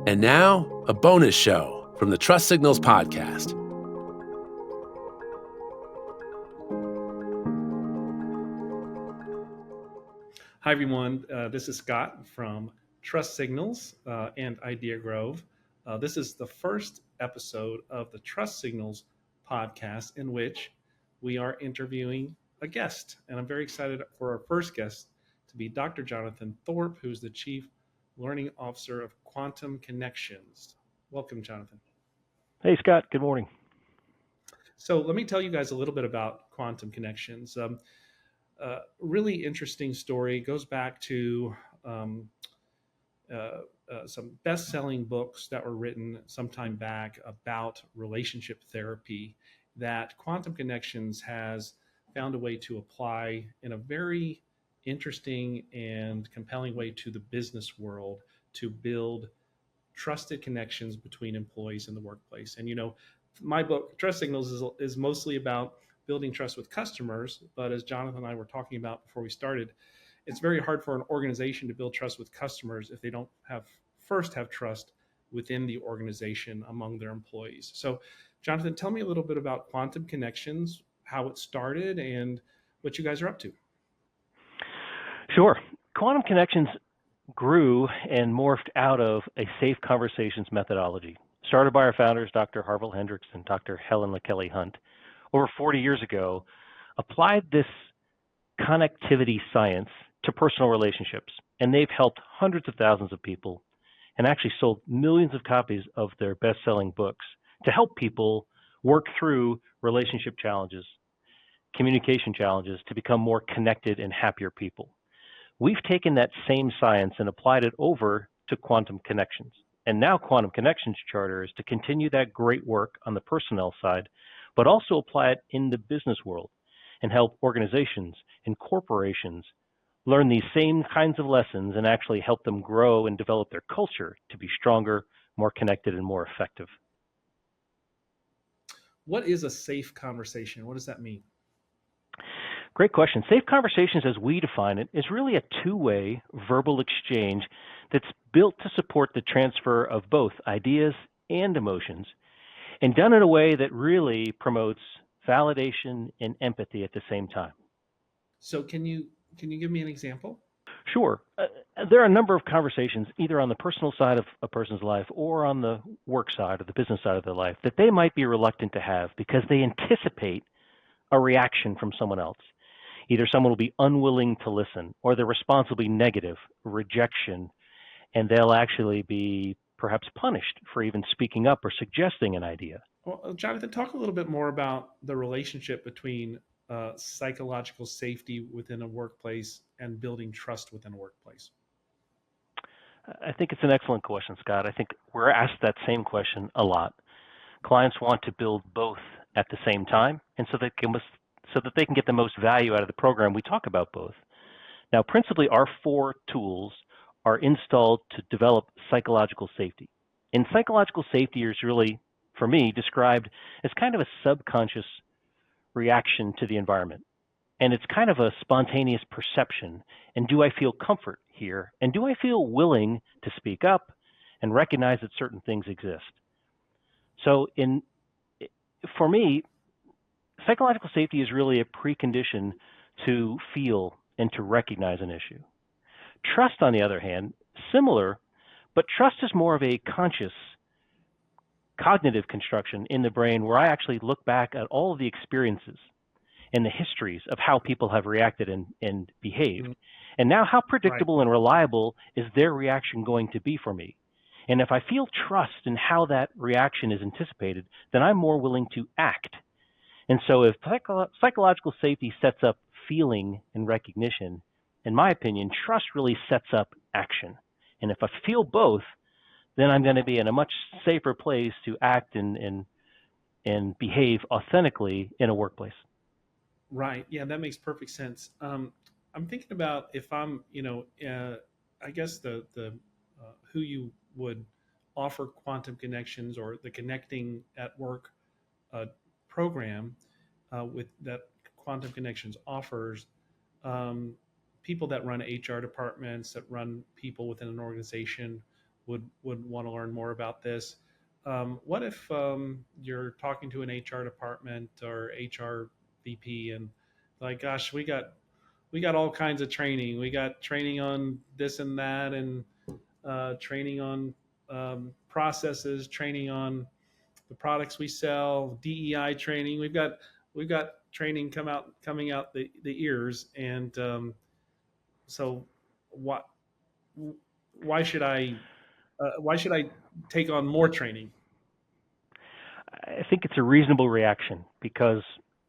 And now, a bonus show from the Trust Signals podcast. Hi, everyone. This is Scott from Trust Signals and Idea Grove. This is the first episode of the Trust Signals podcast in which we are interviewing a guest. And I'm very excited for our first guest to be Dr. Jonathan Thorp, who's the Chief Learning Officer of Quantum Connections. Welcome, Jonathan. Hey, Scott. Good morning. So let me tell you guys a little bit about Quantum Connections. Really interesting story. Goes back to some best-selling books that were written some time back about relationship therapy that Quantum Connections has found a way to apply in a very interesting and compelling way to the business world to build trusted connections between employees in the workplace. And, my book, Trust Signals, is mostly about building trust with customers. But as Jonathan and I were talking about before we started, it's very hard for an organization to build trust with customers if they don't have trust within the organization among their employees. So, Jonathan, tell me a little bit about Quantum Connections, how it started, and what you guys are up to. Sure. Quantum Connections grew and morphed out of a safe conversations methodology, started by our founders, Dr. Harville Hendricks and Dr. Helen LaKelly Hunt, over 40 years ago, applied this connectivity science to personal relationships. And they've helped hundreds of thousands of people and actually sold millions of copies of their best-selling books to help people work through relationship challenges, communication challenges, to become more connected and happier people. We've taken that same science and applied it over to Quantum Connections. And now Quantum Connections Charter is to continue that great work on the personnel side, but also apply it in the business world and help organizations and corporations learn these same kinds of lessons and actually help them grow and develop their culture to be stronger, more connected, and more effective. What is a safe conversation? What does that mean? Great question. Safe conversations, as we define it, is really a two-way verbal exchange that's built to support the transfer of both ideas and emotions, and done in a way that really promotes validation and empathy at the same time. So can you give me an example? Sure. There are a number of conversations, either on the personal side of a person's life or on the work side or the business side of their life, that they might be reluctant to have because they anticipate a reaction from someone else. Either someone will be unwilling to listen, or their response will be negative, rejection, and they'll actually be perhaps punished for even speaking up or suggesting an idea. Well, Jonathan, talk a little bit more about the relationship between psychological safety within a workplace and building trust within a workplace. I think it's an excellent question, Scott. I think we're asked that same question a lot. Clients want to build both at the same time, and so that they can get the most value out of the program, we talk about both. Now, principally, our 4 tools are installed to develop psychological safety. And psychological safety is really, for me, described as kind of a subconscious reaction to the environment. And it's kind of a spontaneous perception. And do I feel comfort here? And do I feel willing to speak up and recognize that certain things exist? So for me, psychological safety is really a precondition to feel and to recognize an issue. Trust, on the other hand, similar, but trust is more of a conscious, cognitive construction in the brain where I actually look back at all of the experiences and the histories of how people have reacted and behaved. And now how predictable and reliable is their reaction going to be for me? And if I feel trust in how that reaction is anticipated, then I'm more willing to act. And so if psychological safety sets up feeling and recognition, in my opinion, trust really sets up action. And if I feel both, then I'm going to be in a much safer place to act and behave authentically in a workplace. Right. Yeah, that makes perfect sense. I'm thinking about if I'm, I guess the who you would offer Quantum Connections or the Connecting at Work program with that Quantum Connections offers. People that run HR departments, that run people within an organization, would want to learn more about this. What if you're talking to an HR department or HR VP and like, gosh, we got all kinds of training. We got training on this and that, and training on processes, training on the products we sell, DEI training. We've got training coming out the ears, and so what? Why should I take on more training? I think it's a reasonable reaction because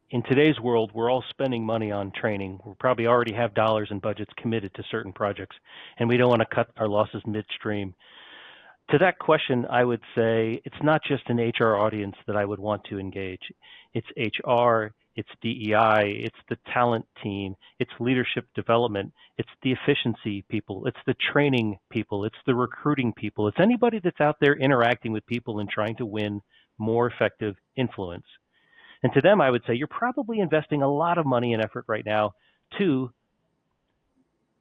in today's world, we're all spending money on training. We probably already have dollars and budgets committed to certain projects, and we don't want to cut our losses midstream. To that question, I would say it's not just an HR audience that I would want to engage. It's HR, it's DEI, it's the talent team, it's leadership development, it's the efficiency people, it's the training people, it's the recruiting people, it's anybody that's out there interacting with people and trying to win more effective influence. And to them, I would say you're probably investing a lot of money and effort right now to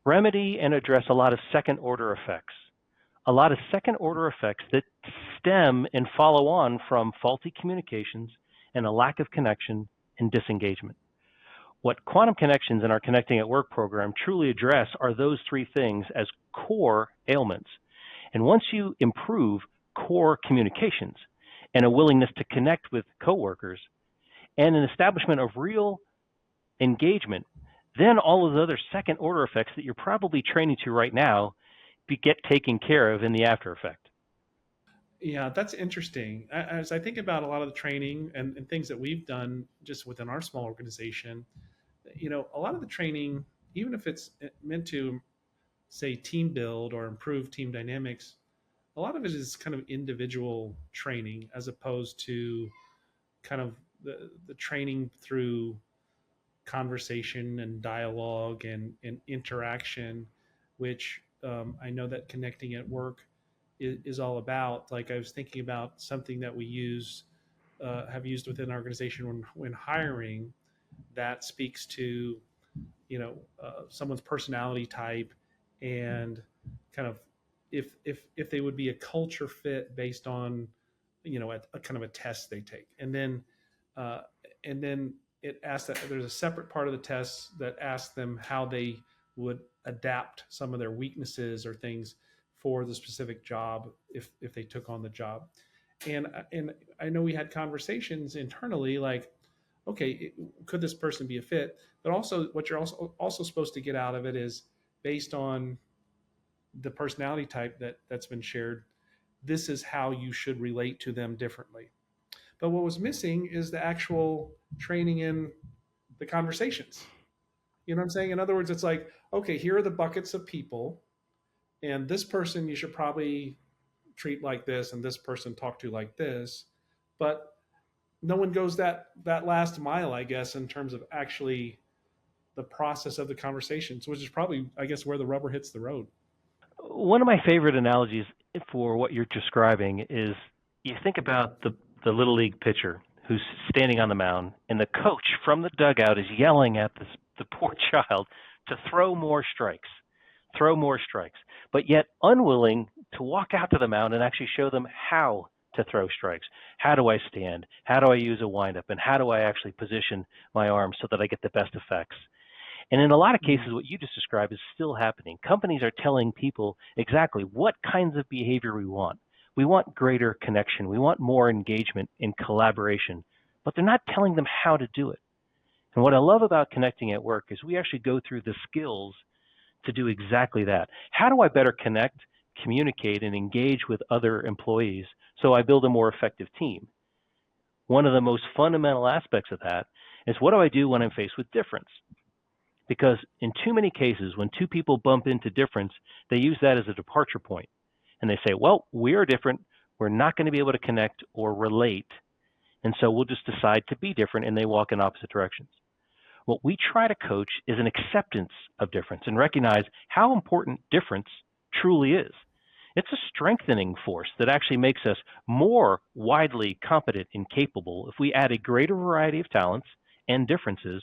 remedy and address a lot of second order effects. A lot of second order effects that stem and follow on from faulty communications and a lack of connection and disengagement. What Quantum Connections and our Connecting at Work program truly address are those three things as core ailments. And once you improve core communications and a willingness to connect with coworkers and an establishment of real engagement, then all of the other second order effects that you're probably training to right now get taken care of in the after effect. Yeah, that's interesting. As I think about a lot of the training and things that we've done just within our small organization, a lot of the training, even if it's meant to say team build or improve team dynamics, a lot of it is kind of individual training as opposed to kind of the training through conversation and dialogue and interaction, which I know that Connecting at Work is all about. Like, I was thinking about something that we have used within our organization when hiring, that speaks to someone's personality type, and kind of if they would be a culture fit based on a kind of a test they take, uh, and then it asks that there's a separate part of the test that asks them how they would adapt some of their weaknesses or things for the specific job if they took on the job. And I know we had conversations internally like, okay, could this person be a fit? But also, what you're also supposed to get out of it is, based on the personality type that's been shared, this is how you should relate to them differently. But what was missing is the actual training in the conversations. You know what I'm saying? In other words, it's like, okay, here are the buckets of people, and this person you should probably treat like this, and this person talk to like this. But no one goes that last mile, I guess, in terms of actually the process of the conversations, which is probably, I guess, where the rubber hits the road. One of my favorite analogies for what you're describing is you think about the Little League pitcher who's standing on the mound, and the coach from the dugout is yelling at the poor child to throw more strikes, but yet unwilling to walk out to the mound and actually show them how to throw strikes. How do I stand? How do I use a windup? And how do I actually position my arm so that I get the best effects? And in a lot of cases, what you just described is still happening. Companies are telling people exactly what kinds of behavior we want. We want greater connection. We want more engagement and collaboration, but they're not telling them how to do it. And what I love about Connecting at Work is we actually go through the skills to do exactly that. How do I better connect, communicate, and engage with other employees so I build a more effective team? One of the most fundamental aspects of that is, what do I do when I'm faced with difference? Because in too many cases, when two people bump into difference, they use that as a departure point. And they say, well, we are different. We're not going to be able to connect or relate. And so we'll just decide to be different, and they walk in opposite directions. What we try to coach is an acceptance of difference and recognize how important difference truly is. It's a strengthening force that actually makes us more widely competent and capable if we add a greater variety of talents and differences.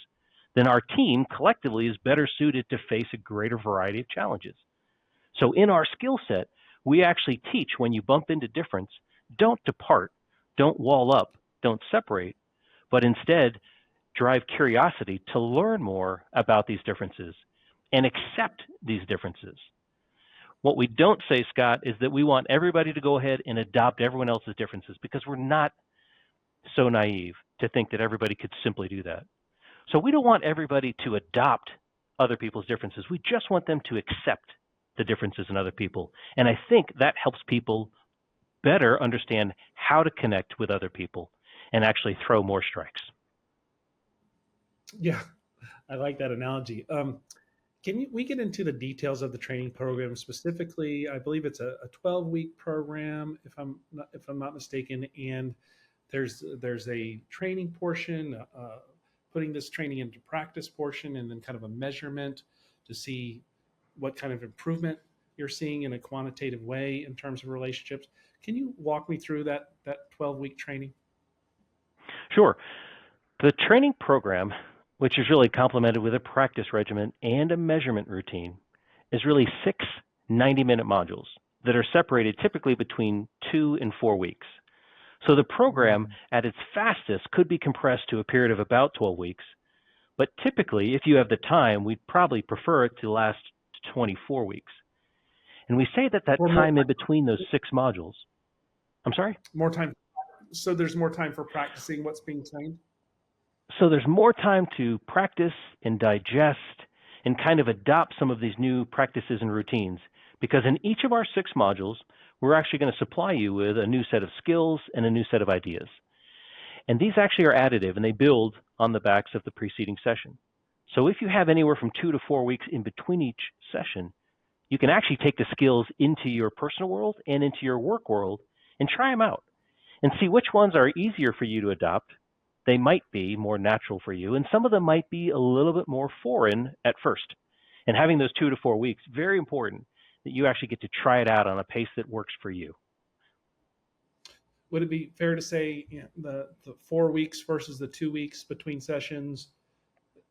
Then our team collectively is better suited to face a greater variety of challenges. So in our skill set, we actually teach when you bump into difference, don't depart, don't wall up, don't separate, but instead drive curiosity to learn more about these differences and accept these differences. What we don't say, Scott, is that we want everybody to go ahead and adopt everyone else's differences, because we're not so naive to think that everybody could simply do that. So we don't want everybody to adopt other people's differences. We just want them to accept the differences in other people. And I think that helps people better understand how to connect with other people and actually throw more strikes. Yeah, I like that analogy. We get into the details of the training program specifically? I believe it's a 12-week program, if I'm not mistaken, and there's a training portion, putting this training into practice portion, and then kind of a measurement to see what kind of improvement you're seeing in a quantitative way in terms of relationships. Can you walk me through that 12-week training? Sure. The training program, which is really complemented with a practice regimen and a measurement routine, is really 6 90-minute modules that are separated typically between 2 and 4 weeks. So the program at its fastest could be compressed to a period of about 12 weeks, but typically, if you have the time, we'd probably prefer it to last 24 weeks. And we say that time in between those 6 modules. I'm sorry? More time. So there's more time for practicing what's being trained? So there's more time to practice and digest and kind of adopt some of these new practices and routines, because in each of our 6 modules, we're actually going to supply you with a new set of skills and a new set of ideas. And these actually are additive, and they build on the backs of the preceding session. So if you have anywhere from 2 to 4 weeks in between each session, you can actually take the skills into your personal world and into your work world and try them out and see which ones are easier for you to adopt. They might be more natural for you, and some of them might be a little bit more foreign at first. And having those 2 to 4 weeks, very important that you actually get to try it out on a pace that works for you. Would it be fair to say, the 4 weeks versus the 2 weeks between sessions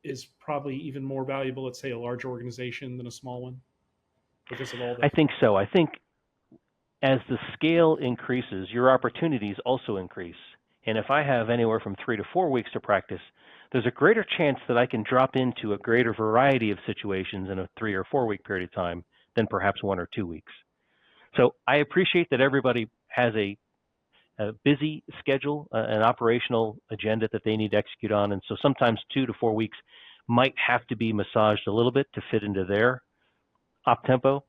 is probably even more valuable, let's say, a large organization than a small one, because of all that? I think so. I think as the scale increases, your opportunities also increase. And if I have anywhere from 3 to 4 weeks to practice, there's a greater chance that I can drop into a greater variety of situations in a 3 or 4 week period of time than perhaps 1 or 2 weeks. So I appreciate that everybody has a busy schedule, an operational agenda that they need to execute on. And so sometimes 2 to 4 weeks might have to be massaged a little bit to fit into their op tempo.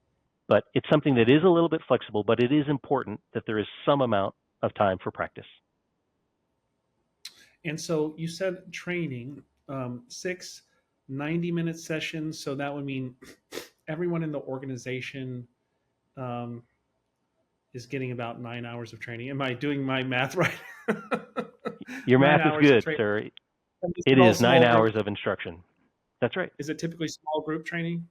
But it's something that is a little bit flexible, but it is important that there is some amount of time for practice. And so you said training, 6 90-minute sessions. So that would mean everyone in the organization is getting about 9 hours of training. Am I doing my math right? Your math is good, sir. It is 9 hours of instruction. That's right. Is it typically small group training?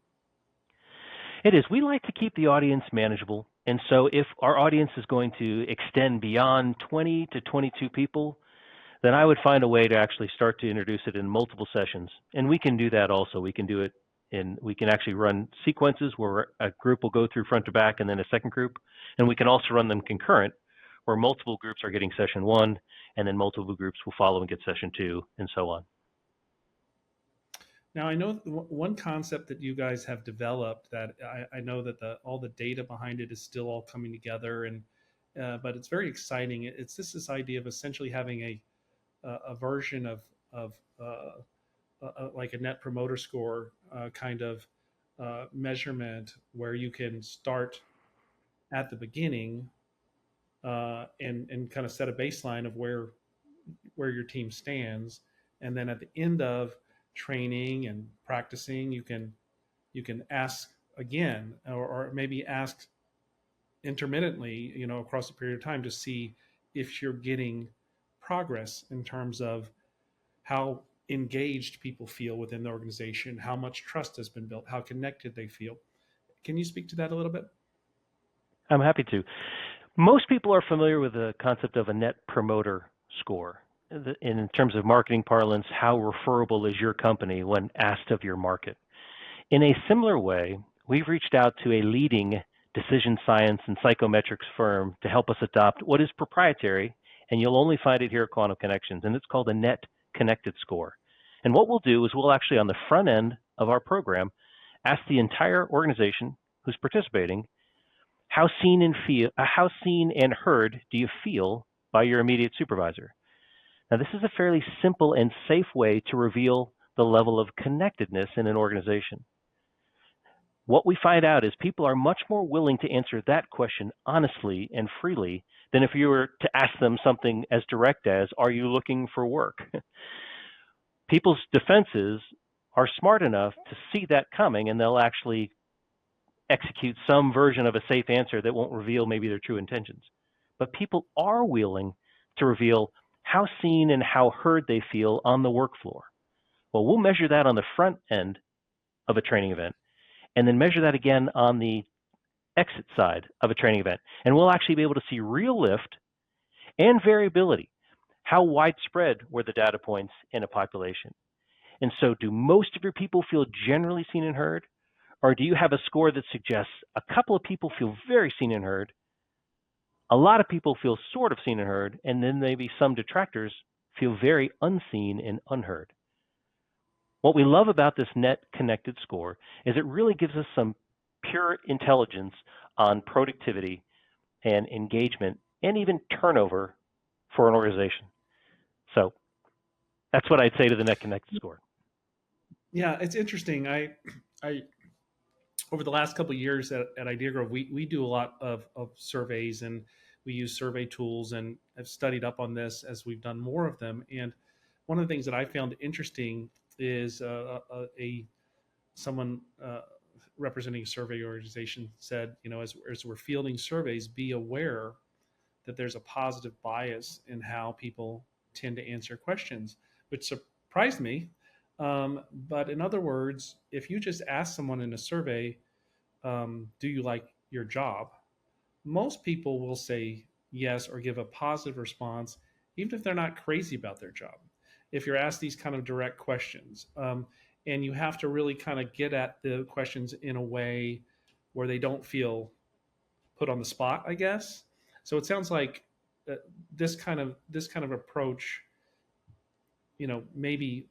It is. We like to keep the audience manageable. And so if our audience is going to extend beyond 20 to 22 people, then I would find a way to actually start to introduce it in multiple sessions. And we can do that also. We can do it we can actually run sequences where a group will go through front to back and then a second group. And we can also run them concurrent, where multiple groups are getting session 1 and then multiple groups will follow and get session 2 and so on. Now, I know one concept that you guys have developed that I know that all the data behind it is still all coming together, and but it's very exciting. It's this idea of essentially having a version of like a net promoter score kind of measurement, where you can start at the beginning and kind of set a baseline of where your team stands, and then at the end of training and practicing, you can ask again, or maybe ask intermittently, across a period of time, to see if you're getting progress in terms of how engaged people feel within the organization, how much trust has been built, how connected they feel. Can you speak to that a little bit? I'm happy to. Most people are familiar with the concept of a net promoter score. In terms of marketing parlance, how referable is your company when asked of your market? In a similar way, we've reached out to a leading decision science and psychometrics firm to help us adopt what is proprietary, and you'll only find it here at Quantum Connections, and it's called a net connected score. And what we'll do is we'll actually, on the front end of our program, ask the entire organization who's participating, how seen and heard do you feel by your immediate supervisor? Now, this is a fairly simple and safe way to reveal the level of connectedness in an organization. What we find out is people are much more willing to answer that question honestly and freely than if you were to ask them something as direct as, are you looking for work? People's defenses are smart enough to see that coming, and they'll actually execute some version of a safe answer that won't reveal maybe their true intentions. But people are willing to reveal how seen and how heard they feel on the work floor. Well, we'll measure that on the front end of a training event, and then measure that again on the exit side of a training event. And we'll actually be able to see real lift and variability. How widespread were the data points in a population? And so do most of your people feel generally seen and heard? Or do you have a score that suggests a couple of people feel very seen and heard, a lot of people feel sort of seen and heard, and then maybe some detractors feel very unseen and unheard? What we love about this net connected score is it really gives us some pure intelligence on productivity and engagement and even turnover for an organization. So that's what I'd say to the net connected score. Yeah, it's interesting. I over the last couple of years at Idea Grove, we do a lot of surveys, and we use survey tools, and have studied up on this as we've done more of them. And one of the things that I found interesting is someone representing a survey organization said, as we're fielding surveys, be aware that there's a positive bias in how people tend to answer questions, which surprised me. But in other words, if you just ask someone in a survey, do you like your job? Most people will say yes or give a positive response, even if they're not crazy about their job. If you're asked these kind of direct questions, and you have to really kind of get at the questions in a way where they don't feel put on the spot, I guess. So it sounds like this kind of approach, maybe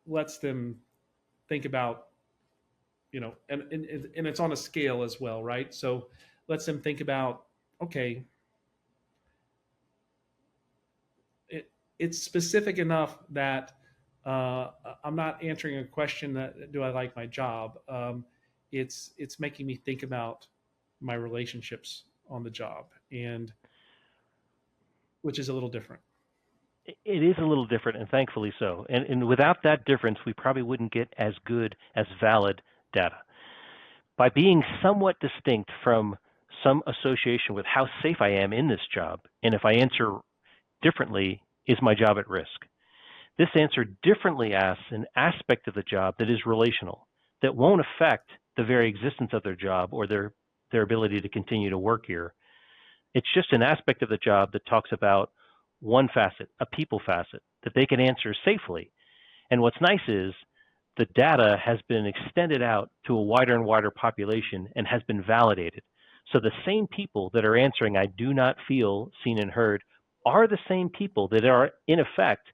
lets them think about, and it's on a scale as well, right? So lets them think about, okay, it's specific enough that I'm not answering a question that do I like my job. It's making me think about my relationships on the job, and which is a little different. It is a little different, and thankfully so. And without that difference, we probably wouldn't get as good, as valid data. By being somewhat distinct from some association with how safe I am in this job, and if I answer differently, is my job at risk? This answer differently asks an aspect of the job that is relational, that won't affect the very existence of their job or their ability to continue to work here. It's just an aspect of the job that talks about one facet, a people facet, that they can answer safely. And what's nice is the data has been extended out to a wider and wider population and has been validated. So the same people that are answering, I do not feel seen and heard, are the same people that are in effect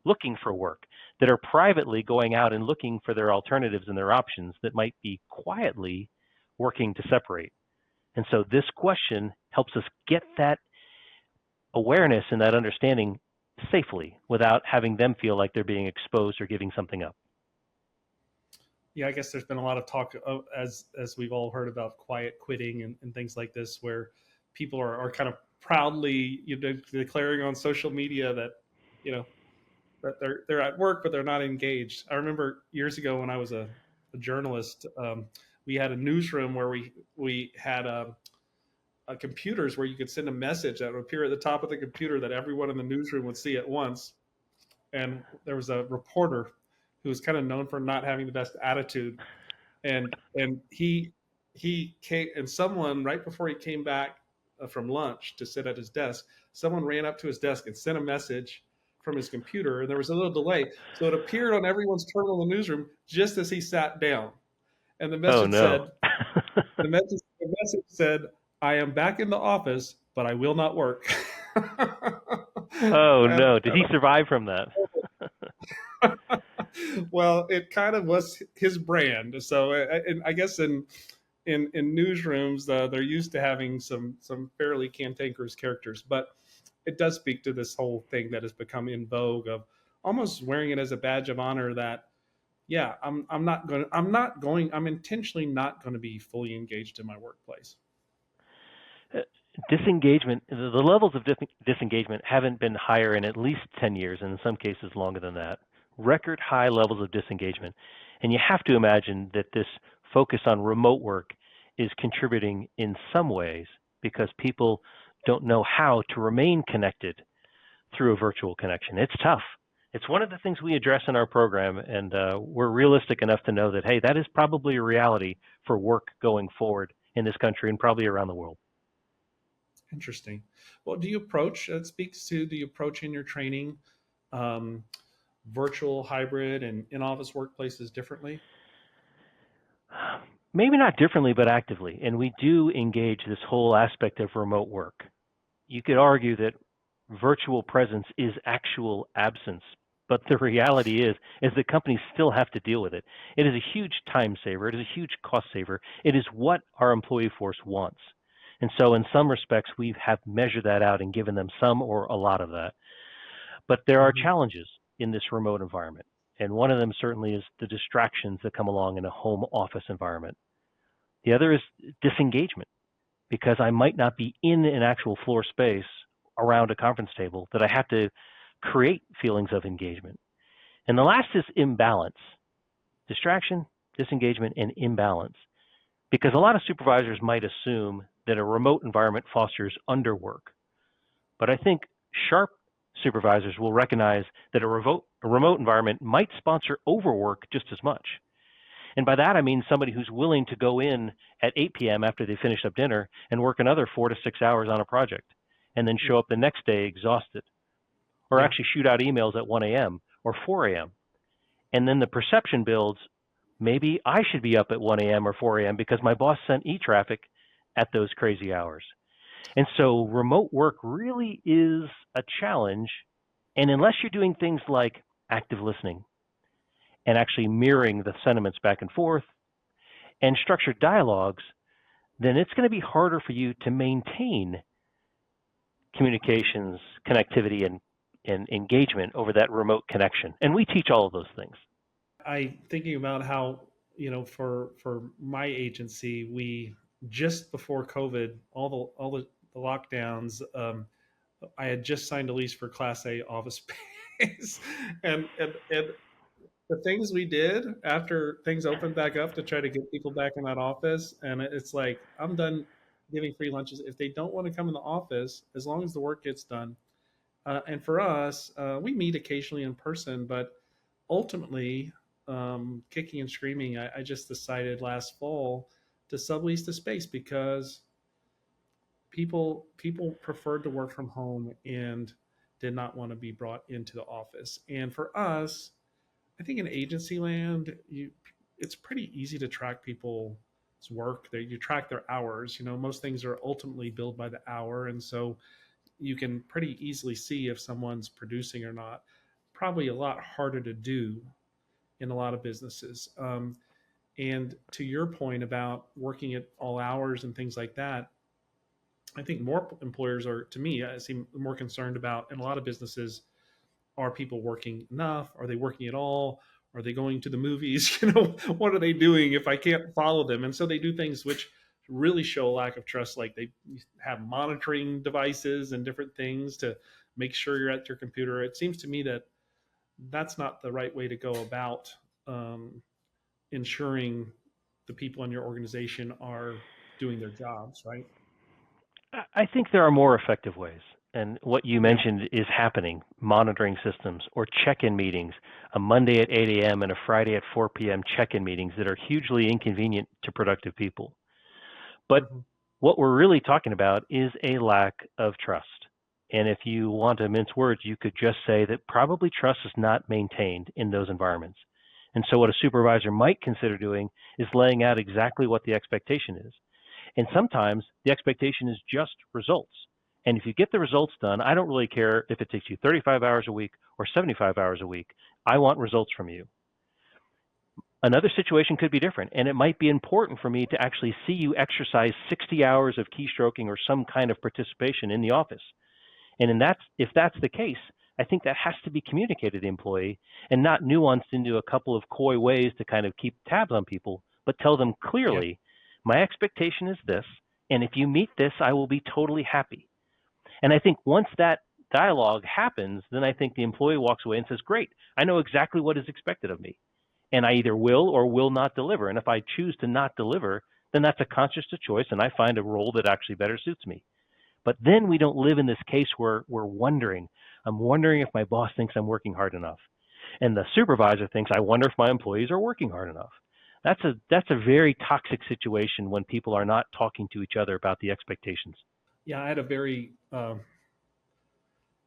looking for work, that are privately going out and looking for their alternatives and their options that might be quietly working to separate. And so this question helps us get that awareness and that understanding safely without having them feel like they're being exposed or giving something up. Yeah, I guess there's been a lot of talk of, as we've all heard, about quiet quitting and things like this, where people are kind of proudly declaring on social media that that they're at work but they're not engaged. I remember years ago when I was a journalist, we had a newsroom where we had computers where you could send a message that would appear at the top of the computer that everyone in the newsroom would see at once. And there was a reporter who was kind of known for not having the best attitude, and he came, and someone right before he came back from lunch to sit at his desk, someone ran up to his desk and sent a message from his computer, and there was a little delay, so it appeared on everyone's terminal in the newsroom just as he sat down, and the message said, The message said, "I am back in the office, but I will not work." Oh and, no, did he and survive from that? well, it kind of was his brand. So I guess in newsrooms, they're used to having some fairly cantankerous characters, but it does speak to this whole thing that has become in vogue of almost wearing it as a badge of honor that yeah, I'm intentionally not going to be fully engaged in my workplace. Uh, Disengagement, the levels of disengagement haven't been higher in at least 10 years, and in some cases longer than that. Record high levels of disengagement. And you have to imagine that this focus on remote work is contributing in some ways because people don't know how to remain connected through a virtual connection. It's tough. It's one of the things we address in our program, and we're realistic enough to know that, hey, that is probably a reality for work going forward in this country and probably around the world. Interesting. Well, it speaks to, do you approach in your training um, virtual, hybrid, and in-office workplaces differently? Maybe not differently, but actively. And we do engage this whole aspect of remote work. You could argue that virtual presence is actual absence, but the reality is that companies still have to deal with it. It is a huge time saver. It is a huge cost saver. It is what our employee force wants. And so in some respects, we have measured that out and given them some or a lot of that. But there are Mhm. challenges in this remote environment. And one of them certainly is the distractions that come along in a home office environment. The other is disengagement because I might not be in an actual floor space around a conference table, that I have to create feelings of engagement. And the last is imbalance, distraction, disengagement, and imbalance. Because a lot of supervisors might assume that a remote environment fosters underwork. But I think sharp supervisors will recognize that a remote environment might sponsor overwork just as much. And by that, I mean somebody who's willing to go in at 8 p.m. after they finish up dinner and work another 4 to 6 hours on a project and then show up the next day exhausted, or Yeah. actually shoot out emails at 1 a.m. or 4 a.m. And then the perception builds, maybe I should be up at 1 a.m. or 4 a.m. because my boss sent e-traffic at those crazy hours. And so remote work really is a challenge. And unless you're doing things like active listening and actually mirroring the sentiments back and forth and structured dialogues, then it's going to be harder for you to maintain communications, connectivity, and engagement over that remote connection. And we teach all of those things. I thinking about how, for my agency, we just before COVID, the lockdowns, I had just signed a lease for Class A office space, and the things we did after things opened back up to try to get people back in that office, and it's like, I'm done giving free lunches if they don't want to come in the office, as long as the work gets done. And for us, we meet occasionally in person, but ultimately, kicking and screaming, I just decided last fall to sublease the space because people preferred to work from home and did not want to be brought into the office. And for us, I think in agency land, it's pretty easy to track people's work. You track their hours. Most things are ultimately billed by the hour, and so you can pretty easily see if someone's producing or not. Probably a lot harder to do in a lot of businesses. And to your point about working at all hours and things like that, I think more employers are, to me, I seem more concerned about in a lot of businesses, are people working enough? Are they working at all? Are they going to the movies? What are they doing if I can't follow them? And so they do things which really show a lack of trust, like they have monitoring devices and different things to make sure you're at your computer. It seems to me that that's not the right way to go about um, ensuring the people in your organization are doing their jobs, right? I think there are more effective ways. And what you Yeah. mentioned is happening, monitoring systems or check-in meetings, a Monday at 8 a.m. and a Friday at 4 p.m. check-in meetings that are hugely inconvenient to productive people. But Mhm. what we're really talking about is a lack of trust. And if you want to mince words, you could just say that probably trust is not maintained in those environments. And so what a supervisor might consider doing is laying out exactly what the expectation is. And sometimes the expectation is just results. And if you get the results done, I don't really care if it takes you 35 hours a week or 75 hours a week. I want results from you. Another situation could be different, and it might be important for me to actually see you exercise 60 hours of keystroking or some kind of participation in the office. And if that's the case, I think that has to be communicated to the employee and not nuanced into a couple of coy ways to kind of keep tabs on people, but tell them clearly, my expectation is this, and if you meet this, I will be totally happy. And I think once that dialogue happens, then I think the employee walks away and says, great, I know exactly what is expected of me. And I either will or will not deliver. And if I choose to not deliver, then that's a conscious choice, and I find a role that actually better suits me. But then we don't live in this case where I'm wondering if my boss thinks I'm working hard enough. And the supervisor thinks, I wonder if my employees are working hard enough. That's a very toxic situation when people are not talking to each other about the expectations. Yeah, I had a very an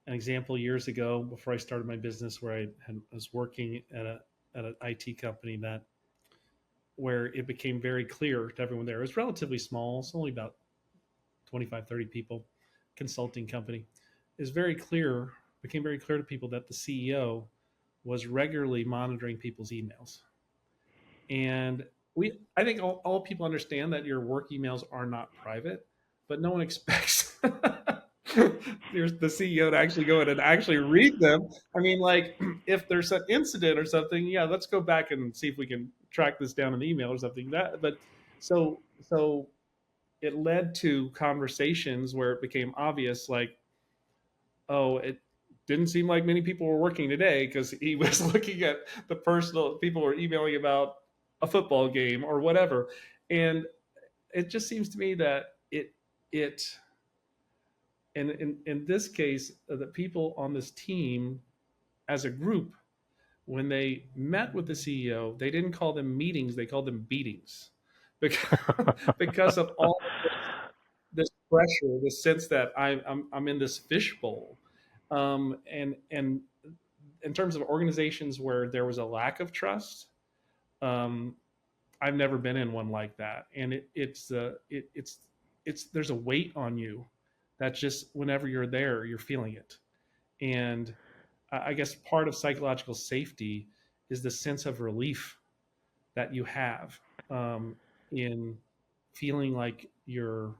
example years ago before I started my business where I was working at an IT company where it became very clear to everyone there. It was relatively small. It's only about 25, 30 people, consulting company. Became very clear to people that the CEO was regularly monitoring people's emails. And I think all people understand that your work emails are not private, but no one expects there's the CEO to actually go in and actually read them. I mean, like if there's an incident or something, yeah, let's go back and see if we can track this down in the email or something. But so it led to conversations where it became obvious, like, oh, it didn't seem like many people were working today because he was looking at the personal, people were emailing about a football game or whatever. And it just seems to me that and in this case, the people on this team as a group, when they met with the CEO, they didn't call them meetings, they called them beatings because of all this pressure, this sense that I'm in this fishbowl. And in terms of organizations where there was a lack of trust, I've never been in one like that. And it's there's a weight on you that just whenever you're there, you're feeling it. And I guess part of psychological safety is the sense of relief that you have in feeling like you're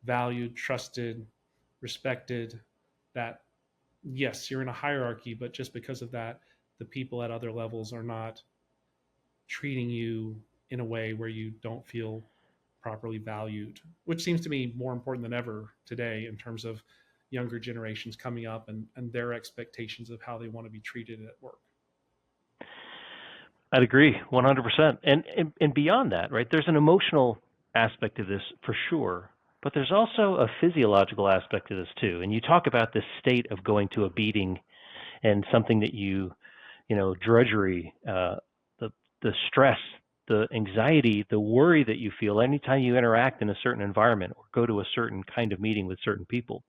valued, trusted, respected, that yes, you're in a hierarchy, but just because of that, the people at other levels are not treating you in a way where you don't feel properly valued, which seems to me more important than ever today in terms of younger generations coming up and their expectations of how they want to be treated at work. I'd agree 100%. And beyond that, right, there's an emotional aspect of this for sure, but there's also a physiological aspect of this too. And you talk about this state of going to a beating and something that drudgery, the stress, the anxiety, the worry that you feel anytime you interact in a certain environment or go to a certain kind of meeting with certain people.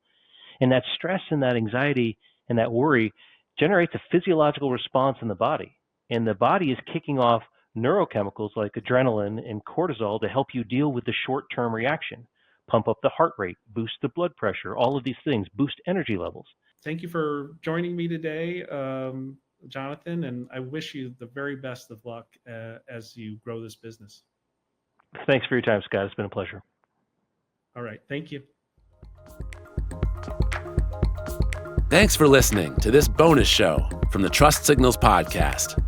And that stress and that anxiety and that worry generates a physiological response in the body. And the body is kicking off neurochemicals like adrenaline and cortisol to help you deal with the short-term reaction, pump up the heart rate, boost the blood pressure, all of these things, boost energy levels. Thank you for joining me today, Jonathan, and I wish you the very best of luck as you grow this business. Thanks for your time, Scott. It's been a pleasure. All right. Thank you. Thanks for listening to this bonus show from the Trust Signals podcast.